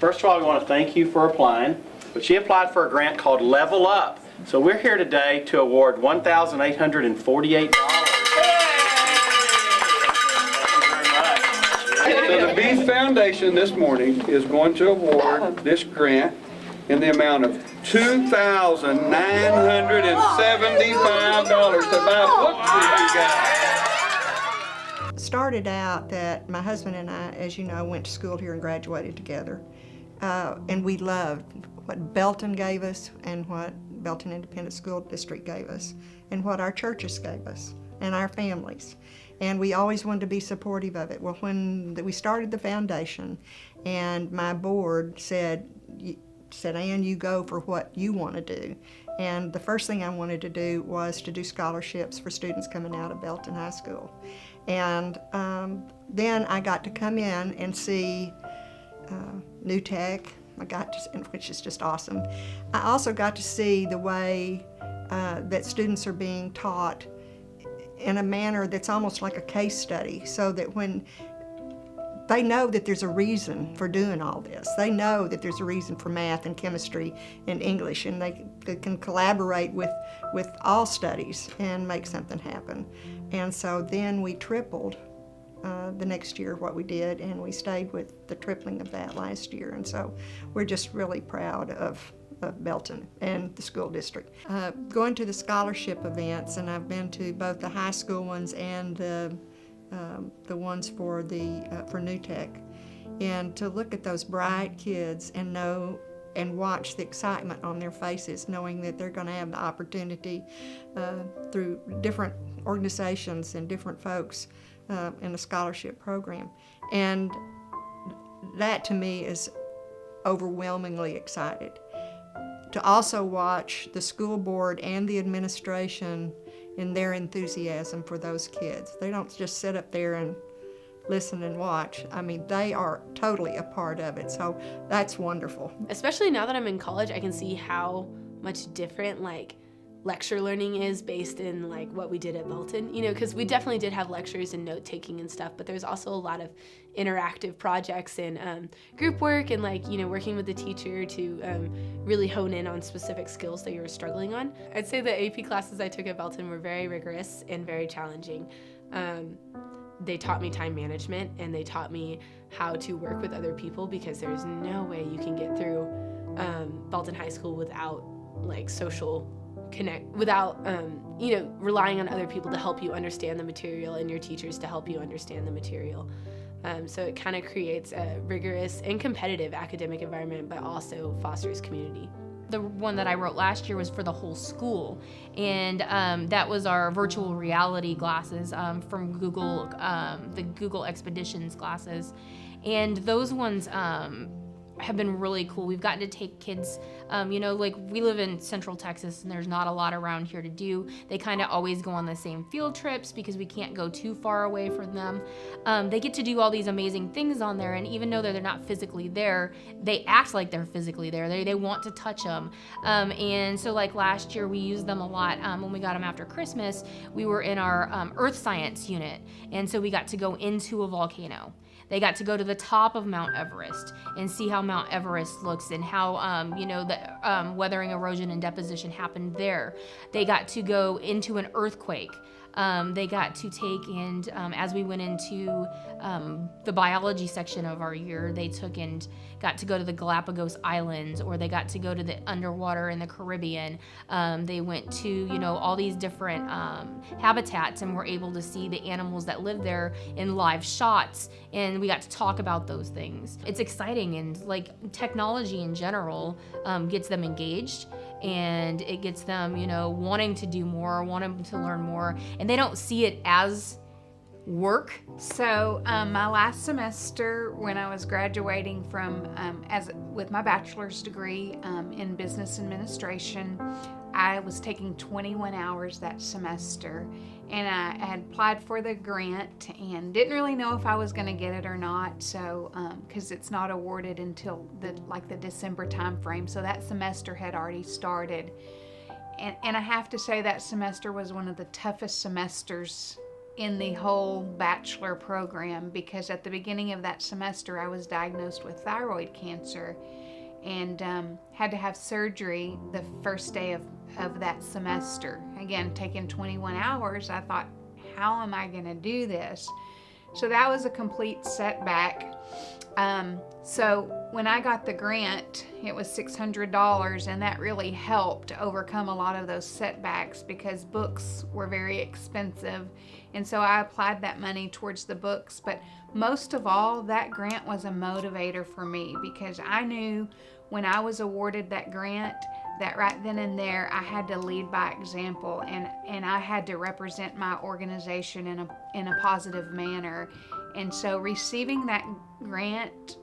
First of all, we want to thank you for applying, but she applied for a grant called Level Up. So we're here today to award $1,848. So the Beef Foundation this morning is going to award this grant in the amount of $2,975 to buy books for you guys. Started out that my husband and I, as you know, went to school here and graduated together. And we loved what Belton gave us and what Belton Independent School District gave us and what our churches gave us and our families. And we always wanted to be supportive of it. Well, when we started the foundation and my board said, Ann, you go for what you want to do. And the first thing I wanted to do was to do scholarships for students coming out of Belton High School. And then I got to come in and see New Tech, which is just awesome. I also got to see the way that students are being taught in a manner that's almost like a case study, so that when they know that there's a reason for doing all this. They know that there's a reason for math and chemistry and English, and they can collaborate with all studies and make something happen. And so then we tripled the next year what we did, and we stayed with the tripling of that last year. And so we're just really proud of Belton and the school district. Going to the scholarship events, and I've been to both the high school ones and the ones for New Tech, and to look at those bright kids and know and watch the excitement on their faces, knowing that they're going to have the opportunity through different organizations and different folks in the scholarship program. And that to me is overwhelmingly excited. To also watch the school board and the administration in their enthusiasm for those kids. They don't just sit up there and listen and watch. I mean, they are totally a part of it, so that's wonderful. Especially now that I'm in college, I can see how much different lecture learning is based in what we did at Belton, because we definitely did have lectures and note taking and stuff, but there's also a lot of interactive projects and group work and working with the teacher to really hone in on specific skills that you were struggling on. I'd say the AP classes I took at Belton were very rigorous and very challenging. They taught me time management, and they taught me how to work with other people, because there's no way you can get through Belton High School without social connect, without relying on other people to help you understand the material and your teachers to help you understand the material. So it kind of creates a rigorous and competitive academic environment, but also fosters community. The one that I wrote last year was for the whole school, and that was our virtual reality glasses from Google, the Google Expeditions glasses, and those ones have been really cool. We've gotten to take kids, we live in Central Texas and there's not a lot around here to do. They kind of always go on the same field trips because we can't go too far away from them. They get to do all these amazing things on there, and even though they're not physically there, they act like they're physically there. They want to touch them. And so last year we used them a lot. When we got them after Christmas, we were in our Earth Science unit, and so we got to go into a volcano. They got to go to the top of Mount Everest and see how Mount Everest looks and how, the weathering, erosion, and deposition happened there. They got to go into an earthquake. They got to take, and as we went into the biology section of our year, they took and got to go to the Galapagos Islands, or they got to go to the underwater in the Caribbean. They went to, all these different habitats, and were able to see the animals that live there in live shots, and we got to talk about those things. It's exciting, and technology in general gets them engaged, and it gets them, wanting to do more, wanting to learn more, and they don't see it as work. So my last semester, when I was graduating from with my bachelor's degree in business administration, I was taking 21 hours that semester, and I had applied for the grant and didn't really know if I was going to get it or not. So because it's not awarded until the December time frame, so that semester had already started, and I have to say that semester was one of the toughest semesters in the whole bachelor program, because at the beginning of that semester I was diagnosed with thyroid cancer and had to have surgery the first day of that semester. Again, taking 21 hours, I thought, how am I going to do this? So that was a complete setback. So when I got the grant, it was $600, and that really helped overcome a lot of those setbacks because books were very expensive. And so I applied that money towards the books. But most of all, that grant was a motivator for me, because I knew when I was awarded that grant that right then and there I had to lead by example, and I had to represent my organization in a positive manner. And so receiving that grant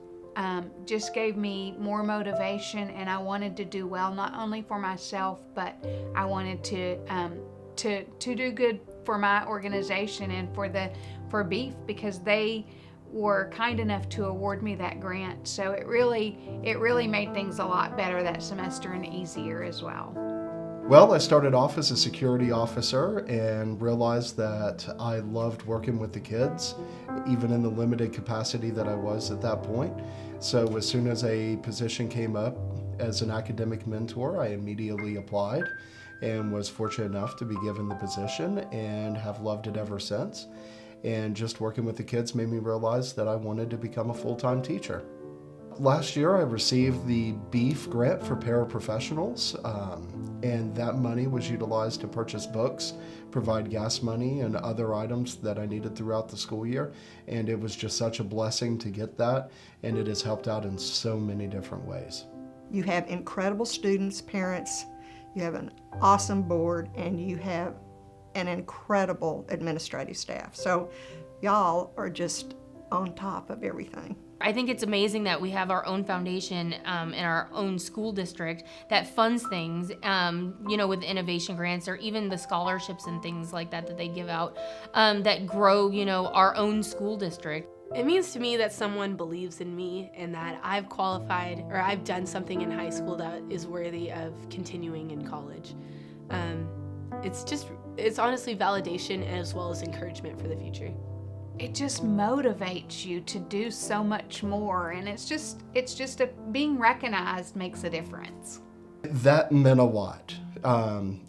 just gave me more motivation, and I wanted to do well, not only for myself, but I wanted to do good for my organization and for Beef, because they were kind enough to award me that grant. So it really made things a lot better that semester and easier as well. Well, I started off as a security officer and realized that I loved working with the kids, even in the limited capacity that I was at that point. So as soon as a position came up as an academic mentor, I immediately applied and was fortunate enough to be given the position and have loved it ever since. And just working with the kids made me realize that I wanted to become a full-time teacher. Last year, I received the Beef grant for paraprofessionals, and that money was utilized to purchase books, provide gas money, and other items that I needed throughout the school year. And it was just such a blessing to get that, and it has helped out in so many different ways. You have incredible students, parents, you have an awesome board, and you have an incredible administrative staff. So y'all are just on top of everything. I think it's amazing that we have our own foundation in our own school district that funds things, with innovation grants or even the scholarships and things like that they give out that grow, our own school district. It means to me that someone believes in me and that I've qualified or I've done something in high school that is worthy of continuing in college. It's honestly validation as well as encouragement for the future. It just motivates you to do so much more, and it's just being recognized makes a difference. That meant a lot.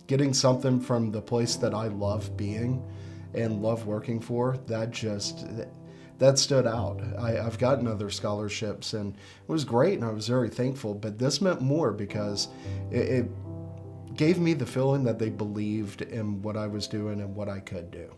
Getting something from the place that I love being and love working for, that stood out. I've gotten other scholarships and it was great and I was very thankful, but this meant more because it gave me the feeling that they believed in what I was doing and what I could do.